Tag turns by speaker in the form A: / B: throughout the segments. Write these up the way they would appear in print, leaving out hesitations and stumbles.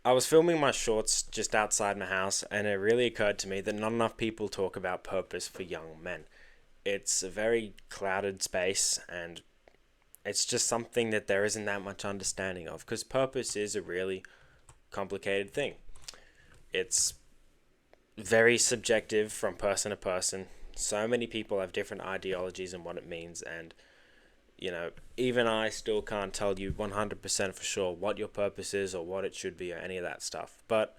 A: I was filming my shorts just outside my house, and it really occurred to me that not enough people talk about purpose for young men. It's a very clouded space, and it's just something that there isn't that much understanding of, because purpose is a really complicated thing. It's very subjective from person to person. So many people have different ideologies and what it means, and even I still can't tell you 100% for sure what your purpose is or what it should be or any of that stuff. But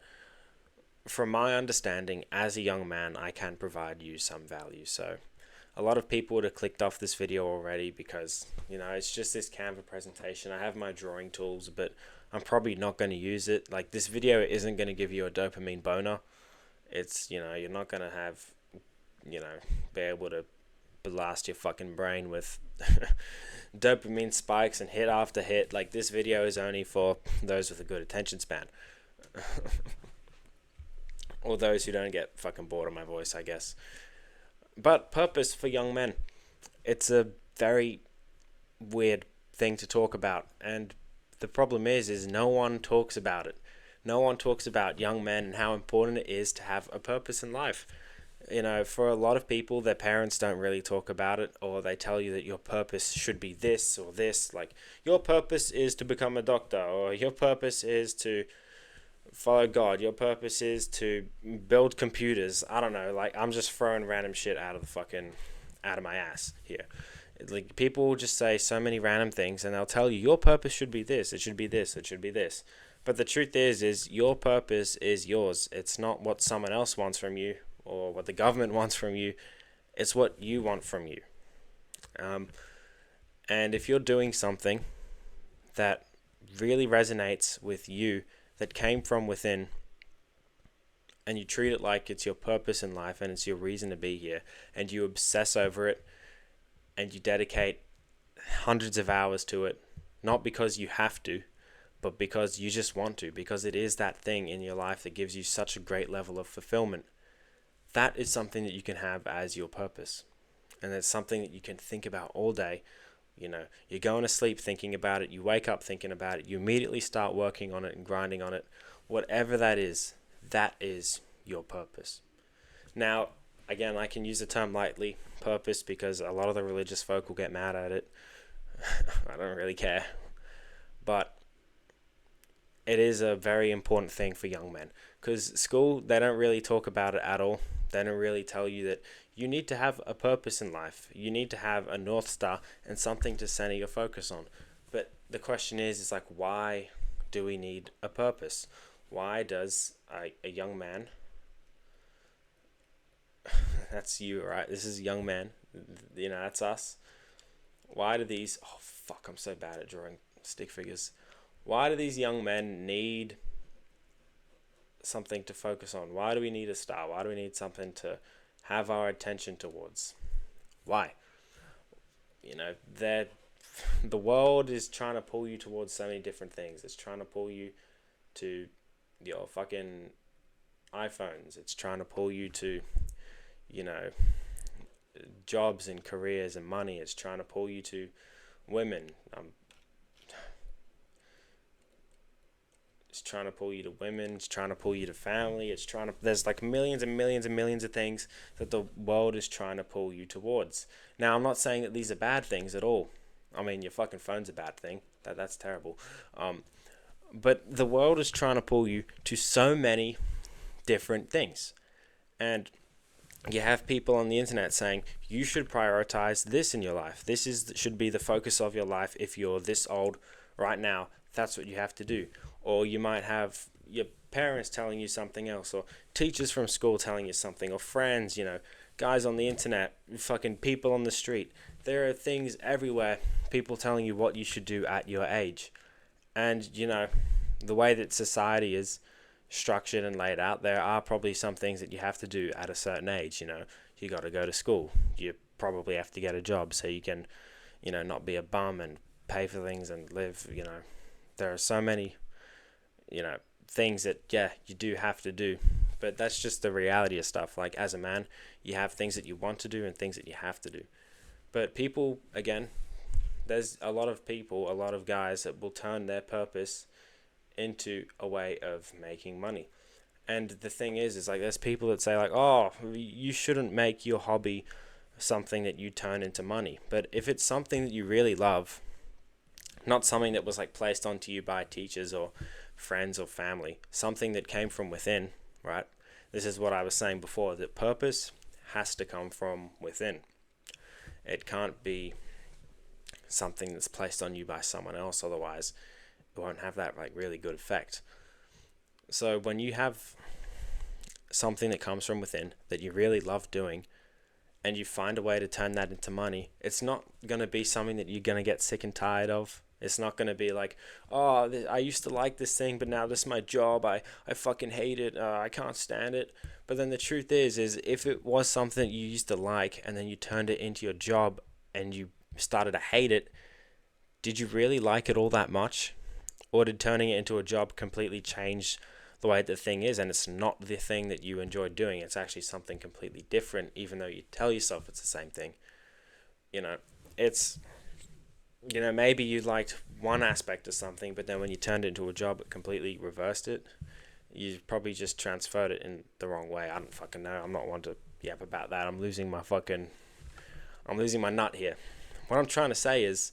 A: from my understanding, as a young man, I can provide you some value. So a lot of people would have clicked off this video already because, it's just this Canva presentation. I have my drawing tools, but I'm probably not going to use it. Like, this video isn't going to give you a dopamine boner. It's, you're not going to have, be able to blast your fucking brain with dopamine spikes and hit after hit. Like, this video is only for those with a good attention span. Or those who don't get fucking bored of my voice, I guess. But purpose for young men, it's a very weird thing to talk about. And the problem is no one talks about it. No one talks about young men and how important it is to have a purpose in life. For a lot of people, their parents don't really talk about it, or they tell you that your purpose should be this or this. Like, your purpose is to become a doctor, or your purpose is to follow God. Your purpose is to build computers. I don't know. Like, I'm just throwing random shit out of my ass here. Like, people just say so many random things, and they'll tell you your purpose should be this. It should be this. It should be this. But the truth is your purpose is yours. It's not what someone else wants from you or what the government wants from you. It's what you want from you. And if you're doing something that really resonates with you, that came from within, and you treat it like it's your purpose in life and it's your reason to be here, and you obsess over it, and you dedicate hundreds of hours to it, not because you have to, but because you just want to, because it is that thing in your life that gives you such a great level of fulfillment. That is something that you can have as your purpose. And it's something that you can think about all day. You're going to sleep thinking about it, you wake up thinking about it, you immediately start working on it and grinding on it. Whatever that is your purpose. Now, again, I can use the term lightly, purpose, because a lot of the religious folk will get mad at it. I don't really care. But it is a very important thing for young men, because school, they don't really talk about it at all. They don't really tell you that you need to have a purpose in life. You need to have a North Star and something to center your focus on. But the question is like, why do we need a purpose? Why does a young man, that's you, right? This is a young man, that's us. Why do these, oh fuck, I'm so bad at drawing stick figures. Why do these young men need something to focus on? Why do we need a star? Why do we need something to have our attention towards? Why? That the world is trying to pull you towards so many different things. It's trying to pull you to your fucking iPhones. It's trying to pull you to, jobs and careers and money. It's trying to pull you to women. It's trying to pull you to women. It's trying to pull you to family. There's like millions and millions and millions of things that the world is trying to pull you towards. Now, I'm not saying that these are bad things at all. I mean, your fucking phone's a bad thing. That's terrible. But the world is trying to pull you to so many different things. And you have people on the internet saying you should prioritize this in your life. Should be the focus of your life if you're this old right now. That's what you have to do. Or you might have your parents telling you something else, or teachers from school telling you something, or friends, guys on the internet, fucking people on the street. There are things everywhere, people telling you what you should do at your age. And, the way that society is structured and laid out, there are probably some things that you have to do at a certain age. You got to go to school. You probably have to get a job so you can, not be a bum and pay for things and live. There are so many things that, yeah, you do have to do. But that's just the reality of stuff. Like, as a man, you have things that you want to do and things that you have to do. But people, again, there's a lot of people, a lot of guys that will turn their purpose into a way of making money. And the thing is like there's people that say like, oh, you shouldn't make your hobby something that you turn into money. But if it's something that you really love, not something that was like placed onto you by teachers or friends or family, something that came from within, right? This is what I was saying before, that purpose has to come from within. It can't be something that's placed on you by someone else, otherwise it won't have that like really good effect. So when you have something that comes from within that you really love doing and you find a way to turn that into money, it's not going to be something that you're going to get sick and tired of. It's not going to be like, oh, I used to like this thing, but now this is my job. I fucking hate it. I can't stand it. But then the truth is if it was something you used to like and then you turned it into your job and you started to hate it, did you really like it all that much? Or did turning it into a job completely change the way the thing is, and it's not the thing that you enjoy doing? It's actually something completely different, even though you tell yourself it's the same thing. It's, maybe you liked one aspect of something, but then when you turned it into a job, it completely reversed it. You probably just transferred it in the wrong way. I don't fucking know. I'm not one to yap about that. I'm losing my nut here. What I'm trying to say is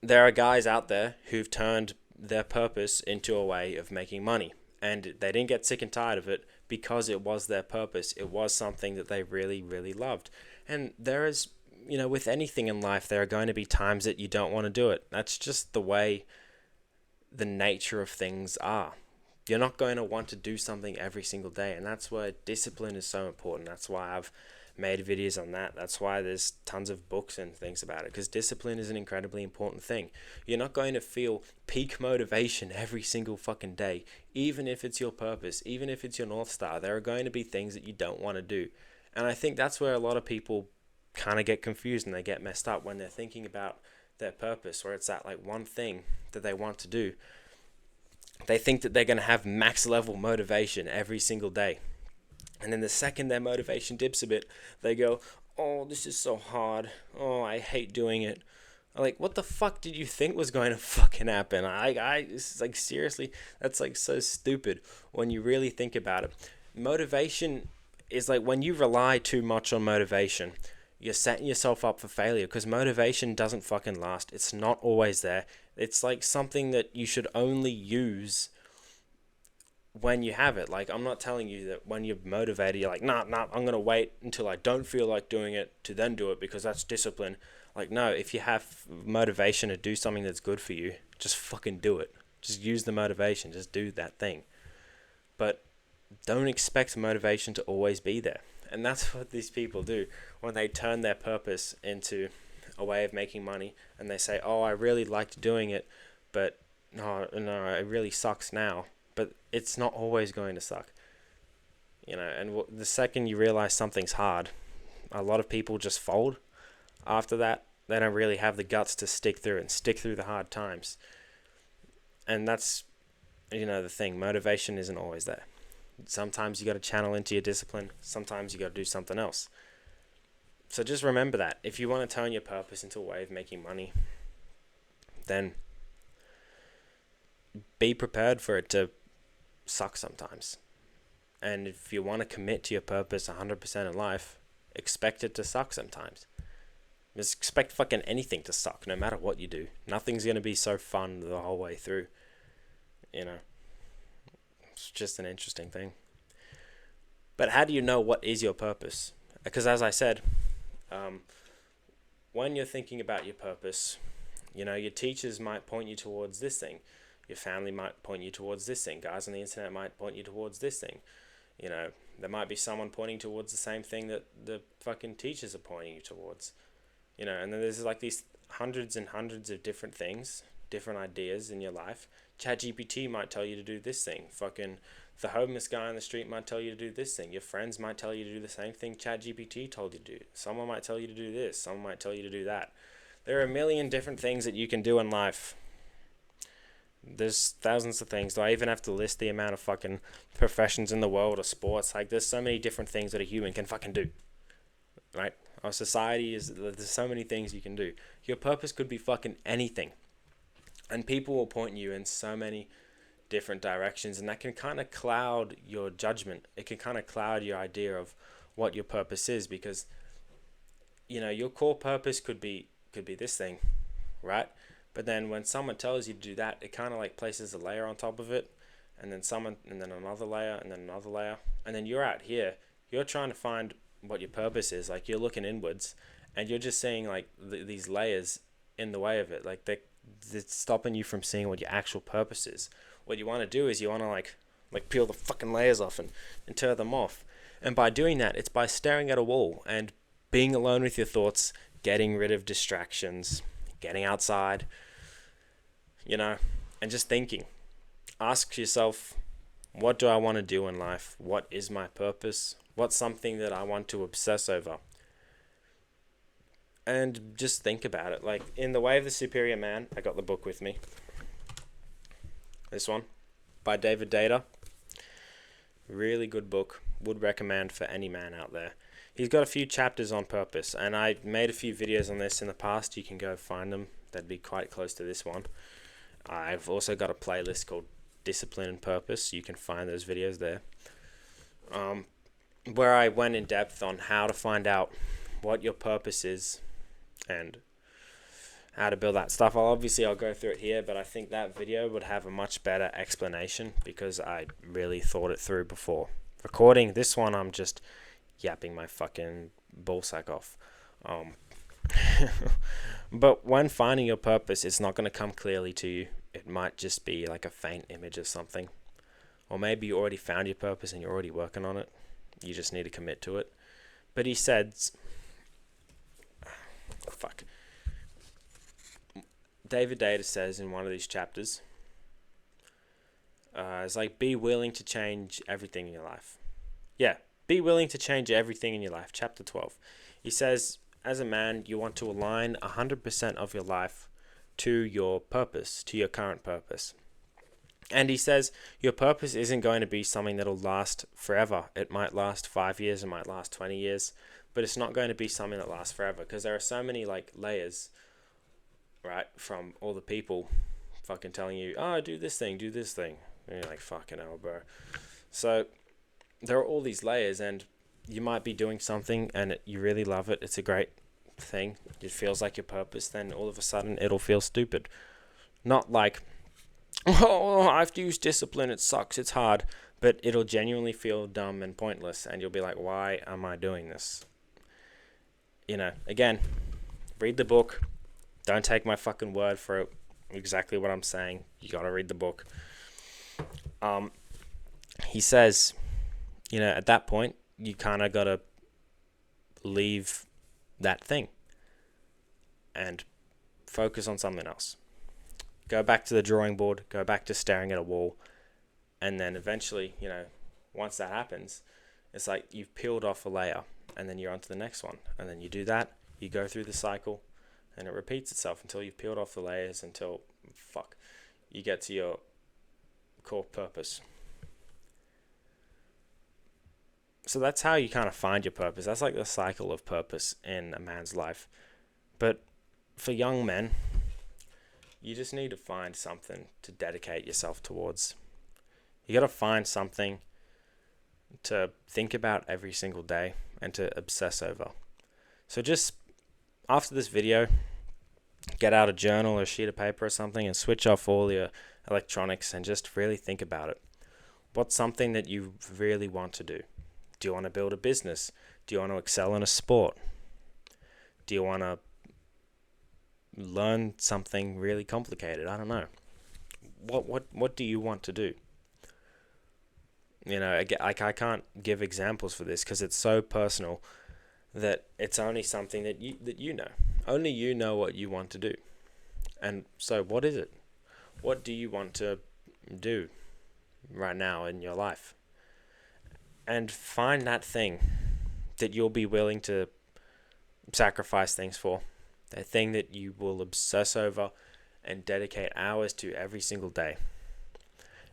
A: there are guys out there who've turned their purpose into a way of making money, and they didn't get sick and tired of it because it was their purpose. It was something that they really, really loved. And there is, with anything in life, there are going to be times that you don't want to do it. That's just the way the nature of things are. You're not going to want to do something every single day, and that's why discipline is so important. That's why I've made videos on that. That's why there's tons of books and things about it, because discipline is an incredibly important thing. You're not going to feel peak motivation every single fucking day, even if it's your purpose, even if it's your North Star. There are going to be things that you don't want to do. And I think that's where a lot of people kind of get confused and they get messed up when they're thinking about their purpose, where it's that like one thing that they want to do. They think that they're going to have max level motivation every single day. And then the second their motivation dips a bit, they go, oh, this is so hard. Oh, I hate doing it. I'm like, what the fuck did you think was going to fucking happen? It's like, seriously, that's like so stupid when you really think about it. Motivation is like when you rely too much on motivation, you're setting yourself up for failure, because motivation doesn't fucking last. It's not always there. It's like something that you should only use when you have it. Like, I'm not telling you that when you're motivated, you're like, nah, I'm going to wait until I don't feel like doing it to then do it, because that's discipline. Like, no, if you have motivation to do something that's good for you, just fucking do it. Just use the motivation. Just do that thing. But don't expect motivation to always be there. And that's what these people do when they turn their purpose into a way of making money, and they say, oh, I really liked doing it, but no, it really sucks now. But it's not always going to suck. And the second you realize something's hard, a lot of people just fold. After that, they don't really have the guts to stick through the hard times. And that's, the thing. Motivation isn't always there. Sometimes you got to channel into your discipline. Sometimes you got to do something else. So just remember that. If you want to turn your purpose into a way of making money, then be prepared for it to suck sometimes. And if you want to commit to your purpose 100% in life, expect it to suck sometimes. Just expect fucking anything to suck, no matter what you do. Nothing's going to be so fun the whole way through. It's just an interesting thing. But how do you know what is your purpose? Because as I said, when you're thinking about your purpose, your teachers might point you towards this thing. Your family might point you towards this thing. Guys on the internet might point you towards this thing. There might be someone pointing towards the same thing that the fucking teachers are pointing you towards. And then there's like these hundreds and hundreds of different things, different ideas in your life. ChatGPT might tell you to do this thing. Fucking the homeless guy on the street might tell you to do this thing. Your friends might tell you to do the same thing ChatGPT told you to do. Someone might tell you to do this. Someone might tell you to do that. There are a million different things that you can do in life. There's thousands of things. Do I even have to list the amount of fucking professions in the world or sports? Like, there's so many different things that a human can fucking do. Right? Our society there's so many things you can do. Your purpose could be fucking anything. And people will point you in so many different directions, and that can kind of cloud your judgment. It can kind of cloud your idea of what your purpose is, because your core purpose could be this thing, right? But then when someone tells you to do that, it kind of like places a layer on top of it, and then another layer, and then another layer, and then you're out here. You're trying to find what your purpose is. Like, you're looking inwards, and you're just seeing like these layers in the way of it. Like, they're stopping you from seeing what your actual purpose is. What you want to do is you want to like peel the fucking layers off and tear them off. And by doing that, it's by staring at a wall and being alone with your thoughts, getting rid of distractions, getting outside, and just thinking. Ask yourself, what do I want to do in life? What is my purpose? What's something that I want to obsess over? And just think about it. Like, in The Way of the Superior Man, I got the book with me. This one, by David Deida. Really good book. Would recommend for any man out there. He's got a few chapters on purpose, and I made a few videos on this in the past. You can go find them. That'd be quite close to this one. I've also got a playlist called Discipline and Purpose. You can find those videos there. Where I went in depth on how to find out what your purpose is and how to build that stuff. I'll go through it here, but I think that video would have a much better explanation because I really thought it through before recording. This one, I'm just yapping my fucking ballsack off. But when finding your purpose, it's not going to come clearly to you. It might just be like a faint image of something. Or maybe you already found your purpose and you're already working on it. You just need to commit to it. But he said, David Deida says in one of these chapters, it's like, be willing to change everything in your life. Yeah, be willing to change everything in your life. Chapter 12. He says, as a man, you want to align 100% of your life to your purpose, to your current purpose. And he says, your purpose isn't going to be something that'll last forever. It might last 5 years, it might last 20 years, but it's not going to be something that lasts forever, because there are so many like layers, right, from all the people fucking telling you, oh, do this thing. And you're like, fucking hell, bro. So there are all these layers, and you might be doing something and you really love it. It's a great thing. It feels like your purpose. Then all of a sudden it'll feel stupid. Not like, oh, I have to use discipline. It sucks. It's hard. But it'll genuinely feel dumb and pointless. And you'll be like, why am I doing this? Again, read the book. Don't take my fucking word for it. Exactly what I'm saying. You got to read the book. He says, at that point, you kind of got to leave that thing and focus on something else. Go back to the drawing board, go back to staring at a wall, and then eventually, once that happens, it's like you've peeled off a layer, and then you're on to the next one, and then you do that, you go through the cycle, and it repeats itself until you've peeled off the layers until, you get to your core purpose. So that's how you kind of find your purpose. That's like the cycle of purpose in a man's life. But for young men, you just need to find something to dedicate yourself towards. You got to find something to think about every single day and to obsess over. So just after this video, get out a journal or a sheet of paper or something and switch off all your electronics and just really think about it. What's something that you really want to do? Do you want to build a business? Do you want to excel in a sport? Do you want to learn something really complicated? I don't know. What do you want to do? I can't give examples for this because it's so personal that it's only something that you know. Only you know what you want to do. And so what is it? What do you want to do right now in your life? And find that thing that you'll be willing to sacrifice things for. That thing that you will obsess over and dedicate hours to every single day.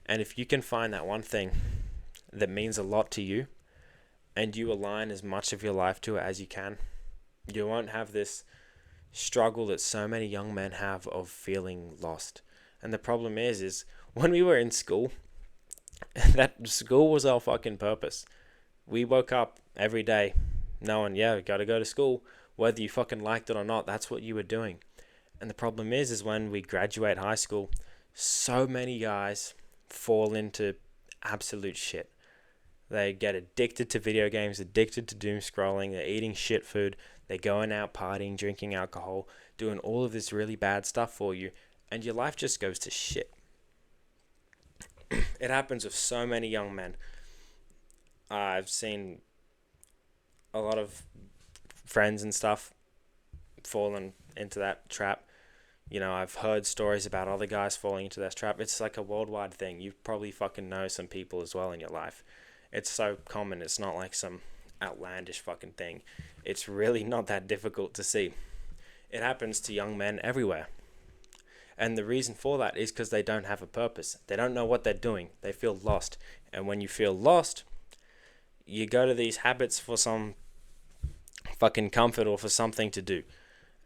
A: And if you can find that one thing that means a lot to you and you align as much of your life to it as you can, you won't have this struggle that so many young men have of feeling lost And the problem is when we were in school, that school was our fucking purpose. We woke up every day knowing, yeah, we gotta go to school. Whether you fucking liked it or not, that's what you were doing. And the problem is when we graduate high school, so many guys fall into absolute shit. They get addicted to video games, addicted to doom scrolling, they're eating shit food, they're going out partying, drinking alcohol, doing all of this really bad stuff for you, and your life just goes to shit. It happens with so many young men. I've seen a lot of friends and stuff falling into that trap. You know, I've heard stories about other guys falling into that trap. It's like a worldwide thing. You probably fucking know some people as well in your life. It's so common. It's not like some outlandish fucking thing. It's really not that difficult to see. It happens to young men everywhere. And the reason for that is because they don't have a purpose. They don't know what they're doing. They feel lost. And when you feel lost, you go to these habits for some fucking comfort or for something to do.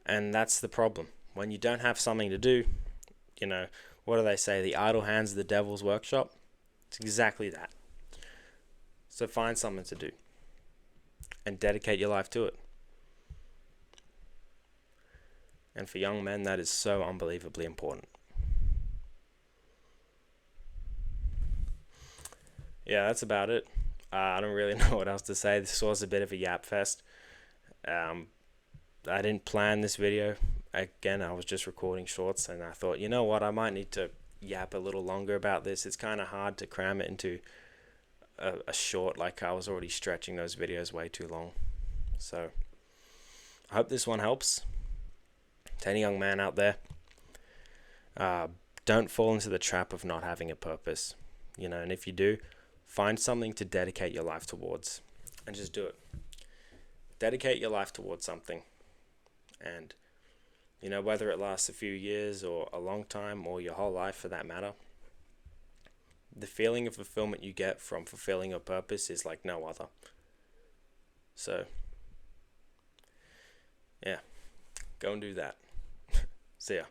A: And that's the problem. When you don't have something to do, you know, what do they say? The idle hands of the devil's workshop? It's exactly that. So find something to do and dedicate your life to it. And for young men, that is so unbelievably important. Yeah, that's about it. I don't really know what else to say. This was a bit of a yap fest. I didn't plan this video. Again, I was just recording shorts, and I thought, you know what, I might need to yap a little longer about this. It's kind of hard to cram it into a short. Like, I was already stretching those videos way too long. So I hope this one helps. To any young man out there, don't fall into the trap of not having a purpose. You know, and if you do, find something to dedicate your life towards, and just do it. Dedicate your life towards something, and you know, whether it lasts a few years or a long time or your whole life for that matter, the feeling of fulfillment you get from fulfilling your purpose is like no other. So yeah, go and do that. See ya.